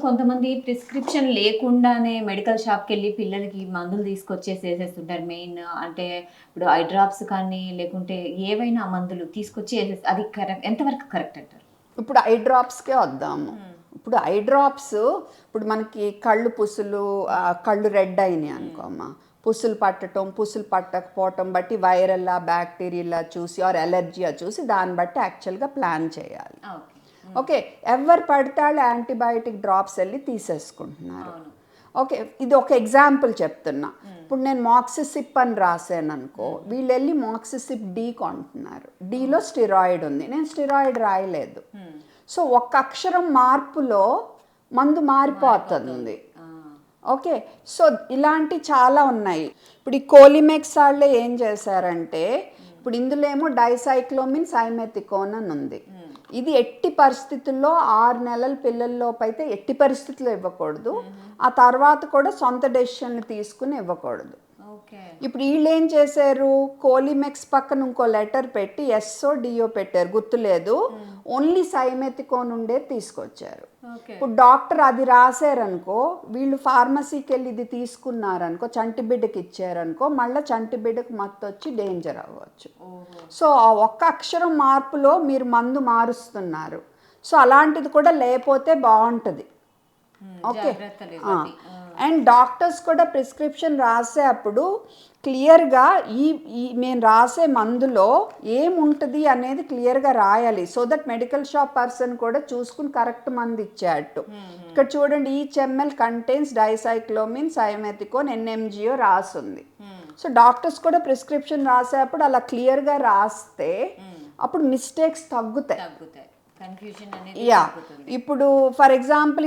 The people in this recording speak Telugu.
కొంతమంది ప్రిస్క్రిప్షన్ లేకుండానే మెడికల్ షాప్కి వెళ్ళి పిల్లలకి మందులు తీసుకొచ్చేసి వేసేస్తుంటారు. మెయిన్ అంటే ఇప్పుడు ఐ డ్రాప్స్ కానీ లేకుంటే ఏవైనా మందులు తీసుకొచ్చి వేసేసి అది కరెక్ట్, ఎంతవరకు కరెక్ట్ అంటారు? ఇప్పుడు ఐ డ్రాప్స్కే వద్దాము. ఇప్పుడు ఐ డ్రాప్స్ ఇప్పుడు మనకి కళ్ళు పుసులు కళ్ళు రెడ్ అయినాయి అనుకోమ్మా, పుసులు పట్టడం పుసులు పట్టకపోవటం బట్టి వైరల్లా బ్యాక్టీరియల్లా చూసి ఆర్ ఎలర్జీయా చూసి దాన్ని బట్టి యాక్చువల్గా ప్లాన్ చేయాలి. ఓకే, ఎవరు పడతాళ్ళు యాంటీబయాటిక్ డ్రాప్స్ వెళ్ళి తీసేసుకుంటున్నారు. ఓకే, ఇది ఒక ఎగ్జాంపుల్ చెప్తున్నా. ఇప్పుడు నేను మాక్సిసిప్ అని రాశాను అనుకో, వీళ్ళు వెళ్ళి మాక్సిసిప్ డి కొంటున్నారు. డిలో స్టిరాయిడ్ ఉంది, నేను స్టిరాయిడ్ రాయలేదు. సో ఒక్క అక్షరం మార్పులో మందు మారిపోతుంది. ఓకే, సో ఇలాంటి చాలా ఉన్నాయి. ఇప్పుడు ఈ కోలిమెక్స్ వాళ్ళే ఏం చేశారంటే, ఇప్పుడు ఇందులో ఏమో డైసైక్లోమిన్ సైమెథికోన్ అని ఉంది. ఇది ఎట్టి పరిస్థితుల్లో 6 నెలల పిల్లల్లోపు అయితే ఎట్టి పరిస్థితుల్లో ఇవ్వకూడదు. ఆ తర్వాత కూడా సొంత డెసిషన్లు తీసుకుని ఇవ్వకూడదు. ఇప్పుడు వీళ్ళు ఏం చేశారు, కోలిమెక్స్ పక్కన ఇంకో లెటర్ పెట్టి ఎస్ఓ డిఓ పెట్టారు, గుర్తులేదు, ఓన్లీ సైమెథికోన్ ఉండే తీసుకొచ్చారు. ఇప్పుడు డాక్టర్ అది రాశారనుకో, వీళ్ళు ఫార్మసీకి వెళ్ళి ఇది తీసుకున్నారనుకో, చంటి బిడ్డకి ఇచ్చారనుకో, మళ్ళీ చంటి బిడ్డకు మత్తు వచ్చి డేంజర్ అవ్వచ్చు. సో ఆ ఒక్క అక్షరం మార్పులో మీరు మందు మారుస్తున్నారు. సో అలాంటిది కూడా లేకపోతే బాగుంటుంది. ఓకే, అండ్ డాక్టర్స్ కూడా ప్రిస్క్రిప్షన్ రాసేటప్పుడు క్లియర్గా ఈ మేము రాసే మందులో ఏముంటుంది అనేది క్లియర్గా రాయాలి. So that medical shop person కూడా చూసుకుని కరెక్ట్ మందు ఇచ్చేటట్టు. ఇక్కడ చూడండి, ఈచ్ ఎంఎల్ కంటైన్స్ డైసైక్లోమిన్ సైమెథికోన్ ఎన్ఎంజిఓ రాసుంది. సో డాక్టర్స్ కూడా ప్రిస్క్రిప్షన్ రాసేటప్పుడు అలా క్లియర్గా రాస్తే అప్పుడు మిస్టేక్స్ తగ్గుతాయి. కన్ఫ్యూజన్ అనేది యా, ఇప్పుడు ఫర్ ఎగ్జాంపుల్